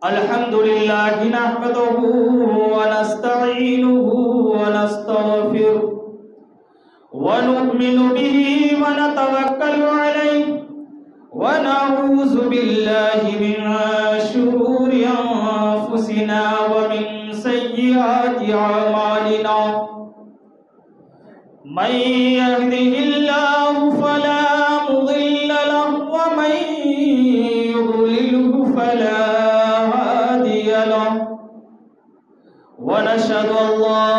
الحمد لله نحمده ونستعينه ونستغفره ونؤمن به ونتوكل عليه ونعوذ بالله من شرور أنفسنا ومن سيئات أعمالنا من يهده الله فلا مضل له ومن يضلله فلا هادي له ونشهد أن لا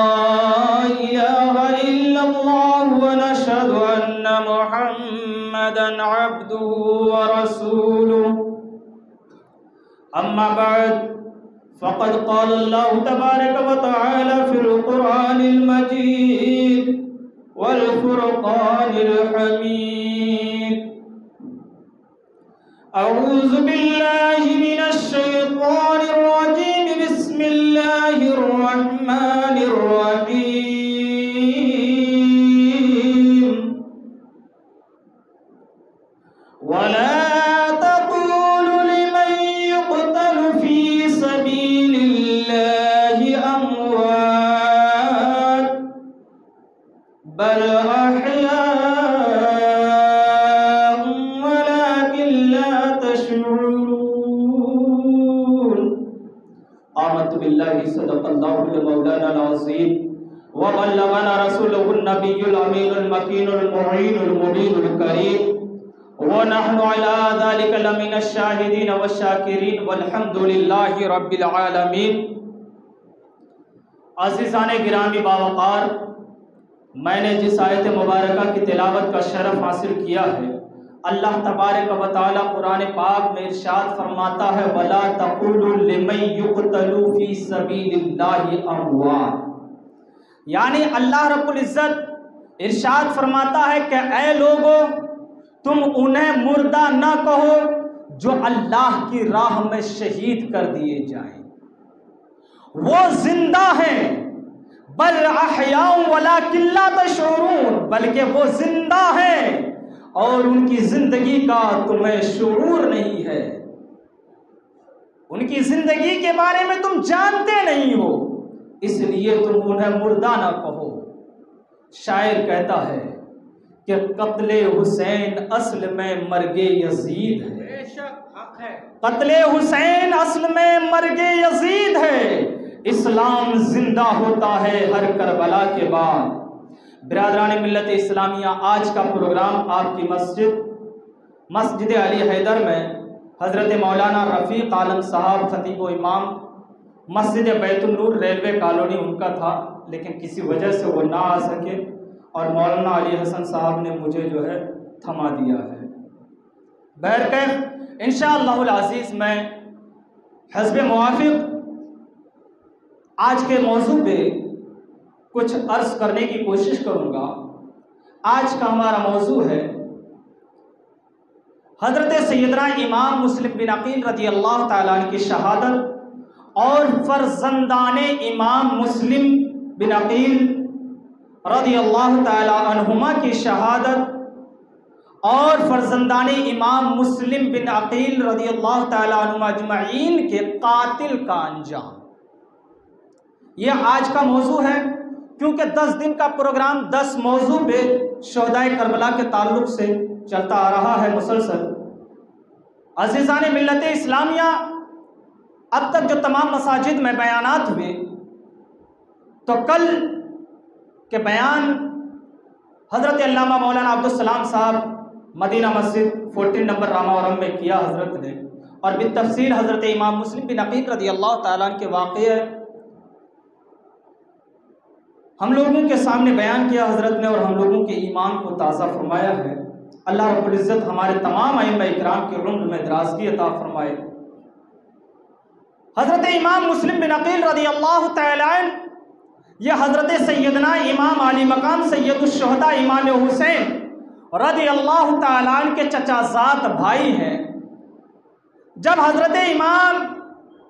إله إلا الله ونشهد أن محمدا عبده ورسوله أما بعد فقد قال الله تبارك وتعالى في القرآن المجيد والفرقان الحميد أعوذ بالله من الشيطان الرجيم بسم الله الرحمن الرحيم ولا تقولوا لمن يقتل في سبيل الله أموات بل أحياء ولكن لا تشعرون آمنت بالله صدق الله مولانا العظيم وبلغنا رسوله النبي الأمين المكين المعين المبين الكريم ونحن على ذلك لمن الشاهدين والشاكرين والحمد لله رب العالمين عزیزان گرامی باوقار، میں نے جس آیت مبارکہ کی تلاوت کا شرف حاصل کیا ہے، اللہ تبارک و تعالی قرآن پاک میں ارشاد فرماتا ہے وَلَا تَقُولُوا لِمَن يُقْتَلُ فِي سَبِيلِ اللَّهِ أَمْوَاتٌ، یعنی اللہ رب العزت ارشاد فرماتا ہے کہ اے لوگو، تم انہیں مردہ نہ کہو جو اللہ کی راہ میں شہید کر دیے جائیں، وہ زندہ ہیں، بل احیاء ولکن لا تشعرون، بلکہ وہ زندہ ہیں اور ان کی زندگی کا تمہیں شعور نہیں ہے، ان کی زندگی کے بارے میں تم جانتے نہیں ہو، اس لیے تم انہیں مردہ نہ کہو۔ شاعر کہتا ہے کہ قتل حسین اصل میں مرگ یزید ہے، قتل حسین اصل میں مرگ یزید ہے، اسلام زندہ ہوتا ہے ہر کربلا کے بعد۔ برادران ملت اسلامیہ، آج کا پروگرام آپ کی مسجد علی حیدر میں حضرت مولانا رفیق عالم صاحب خطیب و امام، مسجد بیت النور ریلوے کالونی ان کا تھا، لیکن کسی وجہ سے وہ نہ آ سکے اور مولانا علی حسن صاحب نے مجھے جو ہے تھما دیا ہے۔ بہرکیف انشاءاللہ العزیز میں حسب موافق آج کے موضوع پہ کچھ عرض کرنے کی کوشش کروں گا۔ آج کا ہمارا موضوع ہے حضرت سیدنا امام مسلم بن عقیل رضی اللہ تعالیٰ عنہ کی شہادت اور فرزندان امام مسلم بن عقیل رضی اللہ تعالیٰ عنہما کی شہادت اور فرزندان امام مسلم بن عقیل رضی اللہ تعالیٰ عنہما اجمعین کے قاتل کا انجام، یہ آج کا موضوع ہے۔ کیونکہ 10 دن کا پروگرام 10 موضوع پہ شہدائے کربلا کے تعلق سے چلتا آ رہا ہے مسلسل۔ عزیزان ملت اسلامیہ، اب تک جو تمام مساجد میں بیانات ہوئے، تو کل کے بیان حضرت علامہ مولانا عبدالسلام صاحب مدینہ مسجد 14 نمبر راماورم میں کیا حضرت نے، اور بالتفصیل حضرت امام مسلم بن عقیل رضی اللہ تعالیٰ عنہ کے واقعے ہم لوگوں کے سامنے بیان کیا حضرت نے، اور ہم لوگوں کے ایمان کو تازہ فرمایا ہے۔ اللہ رب العزت ہمارے تمام ائمہ اکرام کے عمر میں درازگی عطا فرمائے۔ حضرت امام مسلم بن عقیل رضی اللہ تعالیٰ عنہ یہ حضرت سیدنا امام علی مقام سید الشہداء امام حسین رضی اللہ تعالیٰ عنہ کے چچا زاد بھائی ہیں۔ جب حضرت امام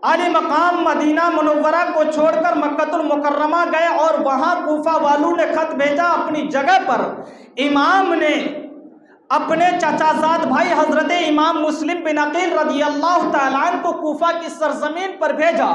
علی مقام مدینہ منورہ کو چھوڑ کر مکہ المکرمہ گئے اور وہاں کوفہ والوں نے خط بھیجا اپنی جگہ پر امام نے اپنے چچا زاد بھائی حضرت امام مسلم بن عقیل رضی اللہ تعالیٰ عنہ کو کوفہ کی سرزمین پر بھیجا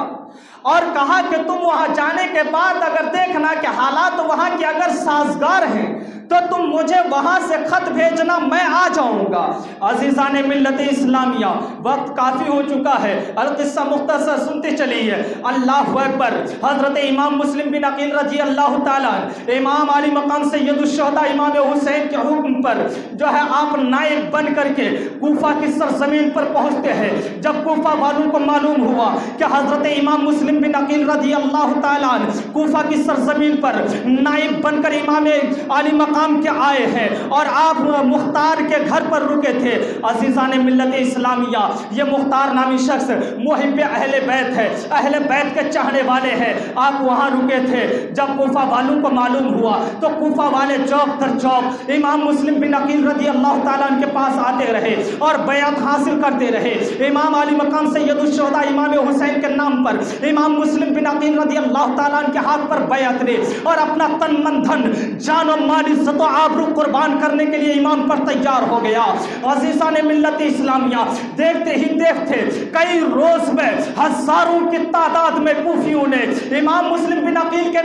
اور کہا کہ تم وہاں جانے کے بعد اگر دیکھنا کہ حالات وہاں کے اگر سازگار ہیں تو تم مجھے وہاں سے خط بھیجنا، میں آ جاؤں گا۔ عزیزان ملت اسلامیہ، وقت کافی ہو چکا ہے، القصہ مختصر سنتے چلیے۔ اللہ اکبر۔ حضرت امام مسلم بن عقیل رضی اللہ تعالیٰ امام علی مقام سید الشہداء امام حسین کے حکم پر جو ہے آپ نائب بن کر کے کوفہ کی سرزمین پر پہنچتے ہیں۔ جب کوفہ والوں کو معلوم ہوا کہ حضرت امام مسلم بن عقیل رضی اللہ تعالیٰ کوفہ کی سرزمین پر نائب بن کر امام علی مقام کے آئے ہیں اور آپ مختار کے گھر پر رکے تھے، عزیزان ملت اسلامیہ، یہ مختار نامی شخص محب اہل بیت ہے، اہل بیت کے چاہنے والے ہیں، آپ وہاں رکے تھے۔ جب کوفہ والوں کو معلوم ہوا تو کوفہ والے چوک در چوک امام مسلم بن عقیل رضی اللہ تعالیٰ عنہ کے پاس آتے رہے اور بیعت حاصل کرتے رہے۔ امام علی مقام سید الشہداء امام حسین کے نام پر امام مسلم بن عقیل رضی اللہ تعالیٰ عنہ کے ہاتھ پر بیعت لے اور اپنا تن من دھن، جان و مال، عزت و آبرو قربان کرنے کے لیے امام پر تیار ہو گیا۔ عزیزان ملت اسلامیہ، دیکھتے ہی دیکھتے کئی روز میں ہزاروں کی تعداد میں کوفیوں نے امام مسلم بن عقیل کے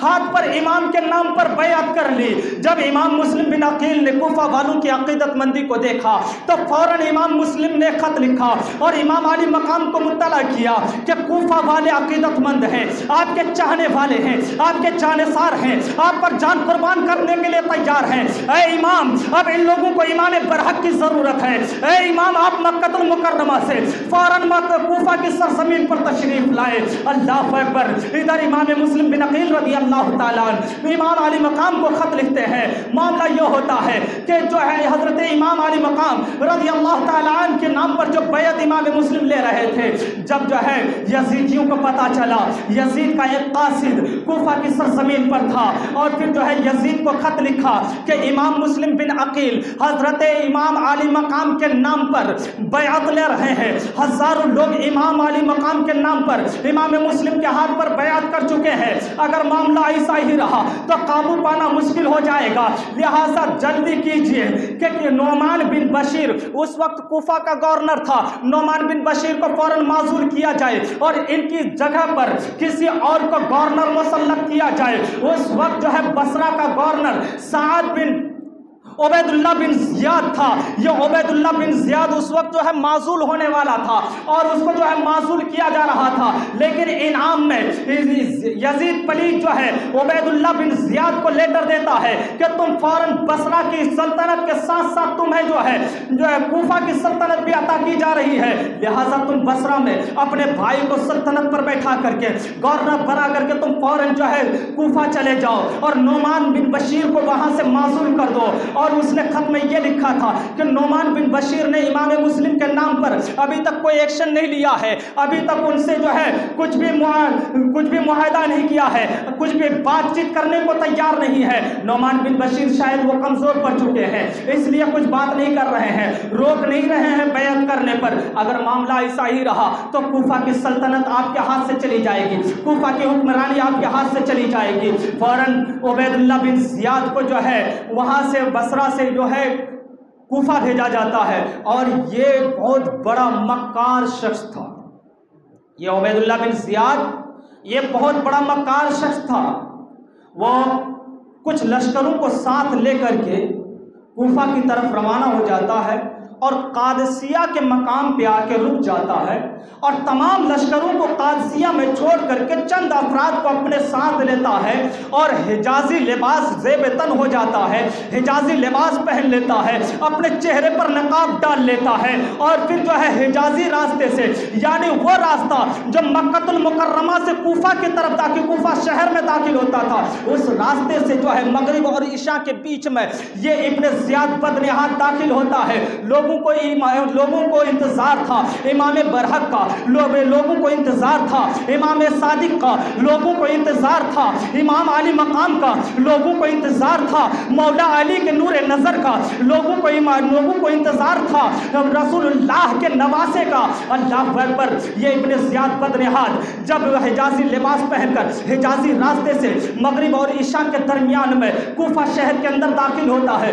ہاتھ پر امام کے نام پر بیعت کر لی۔ جب امام مسلم بن عقیل نے کوفہ والوں کی عقیدت مندی کو دیکھا تو فوراً امام مسلم نے خط لکھا اور امام علی مقام کو مطلع کیا کہ کوفہ والے عقیدت مند ہیں، آپ کے چاہنے والے ہیں، آپ کے جانثار ہیں، آپ پر جان قربان کرنے کے لیے تیار ہیں۔ اے امام، اب ان لوگوں کو امام برحق کی ضرورت ہے۔ اے امام، آپ مکہ المکرمہ سے فوراً کوفہ کی سرزمین پر تشریف لائے۔ اللہ اکبر۔ ادھر امام مسلم بن عقیل رضی اللہ تعالیٰ امام علی مقام کو خط لکھتے ہیں۔ معاملہ یہ ہوتا ہے کہ جو ہے حضرت امام علی مقام رضی اللہ تعالیٰ عنہ کے نام پر جو بیعت امام مسلم لے رہے تھے، جب جو ہے یزیدیوں کو پتا چلا، یزید کا ایک قاصد کوفہ کی سرزمین پر تھا اور پھر جو ہے یزید کو خط لکھا کہ امام مسلم بن عقیل حضرت امام علی مقام کے نام پر بیعت لے رہے ہیں، ہزاروں لوگ امام علی مقام کے نام پر امام مسلم کے ہاتھ پر بیعت کر چکے ہیں، اگر معاملہ ایسا ہی رہا تو قابو پانا مشکل ہو جائے گا، لہٰذا جلدی کیجئے کہ نعمان بن بشیر اس وقت کوفہ کا گورنر تھا، نعمان بن بشیر کو فوراً معزول کیا جائے اور ان کی جگہ پر کسی اور کو گورنر مسلط کیا جائے۔ اس وقت جو ہے بصرہ کا گورنر سعد بن عبید اللہ بن زیاد تھا۔ یہ عبید اللہ بن زیاد اس وقت جو ہے معزول ہونے والا تھا اور اس کو جو ہے معزول کیا جا رہا تھا، لیکن انعام میں یزید پلیگ جو ہے عبید اللہ بن زیاد کو لیٹر دیتا ہے کہ تم فوراً بصرہ کی سلطنت کے ساتھ ساتھ تمہیں جو ہے کوفہ کی سلطنت بھی عطا کی جا رہی ہے، لہٰذا تم بصرہ میں اپنے بھائی کو سلطنت پر بیٹھا کر کے گورنر بنا کر کے تم فوراً جو ہے کوفہ چلے جاؤ اور نعمان بن بشیر کو وہاں سے معزول کر دو۔ اور اس نے خط میں یہ لکھا تھا کہ نعمان بن بشیر نے امام مسلم کے نام پر ابھی تک کوئی ایکشن نہیں لیا ہے، ابھی تک ان سے جو ہے کچھ بھی معاہدہ نہیں کیا ہے، کچھ بھی بات چیت کرنے کو تیار نہیں ہے۔ نعمان بن بشیر شاید وہ کمزور پڑ چکے ہیں، اس لیے کچھ بات نہیں کر رہے ہیں، روک نہیں رہے ہیں بیعت کرنے پر۔ اگر معاملہ ایسا ہی رہا تو کوفہ کی سلطنت آپ کے ہاتھ سے چلی جائے گی، کوفہ کی حکمرانی آپ کے ہاتھ سے چلی جائے گی۔ فوراً عبید اللہ بن زیاد کو جو ہے وہاں سے بصرہ سے جو ہے کوفہ بھیجا جاتا ہے، اور یہ بہت بڑا مکار شخص تھا۔ یہ عبید اللہ بن زیاد یہ بہت بڑا مکار شخص تھا۔ وہ کچھ لشکروں کو ساتھ لے کر کے کوفہ کی طرف روانہ ہو جاتا ہے اور قادسیہ کے مقام پہ آ کے رک جاتا ہے اور تمام لشکروں کو قادسیہ میں چھوڑ کر کے چند افراد کو اپنے ساتھ لیتا ہے اور حجازی لباس زیب تن ہو جاتا ہے، حجازی لباس پہن لیتا ہے، اپنے چہرے پر نقاب ڈال لیتا ہے اور پھر جو ہے حجازی راستے سے، یعنی وہ راستہ جو مکہ المکرمہ سے کوفہ کی طرف داخل، کوفہ شہر میں داخل ہوتا تھا، اس راستے سے جو ہے مغرب اور عشاء کے بیچ میں یہ ابن زیاد بدنہاد داخل ہوتا ہے۔ لوگوں کو انتظار تھا امام برحق کا، لوگوں کو انتظار تھا امام صادق کا، لوگوں کو انتظار تھا امام علی مقام کا، لوگوں کو انتظار تھا مولا علی کے نور نظر کا، لوگوں کو انتظار تھا رسول اللہ کے نواسے کا۔ اللہ اکبر۔ یہ ابن زیاد بدنہاد جب حجازی لباس پہن کر حجازی راستے سے مغرب اور عشاء کے درمیان میں کوفہ شہر کے اندر داخل ہوتا ہے،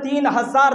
3000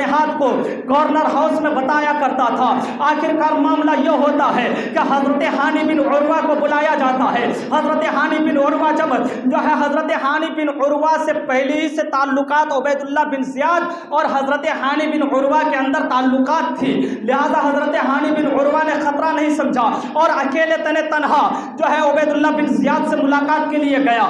اپنے ہاتھ کو گورنر ہاؤس میں بتایا کرتا تھا۔ آخرکار معاملہ یہ ہوتا ہے کہ حضرت ہانی بن عروہ کو بلایا جاتا ہے۔ حضرت ہانی بن عروہ جب جو ہے حضرت ہانی بن عروہ سے پہلے ہی سے تعلقات عبید اللہ بن زیاد اور حضرت ہانی بن عروہ کے اندر تعلقات تھی، لہذا حضرت ہانی بن عروہ نے خطرہ نہیں سمجھا اور اکیلے تنہا جو ہے عبید اللہ بن زیاد سے ملاقات کے لیے گیا۔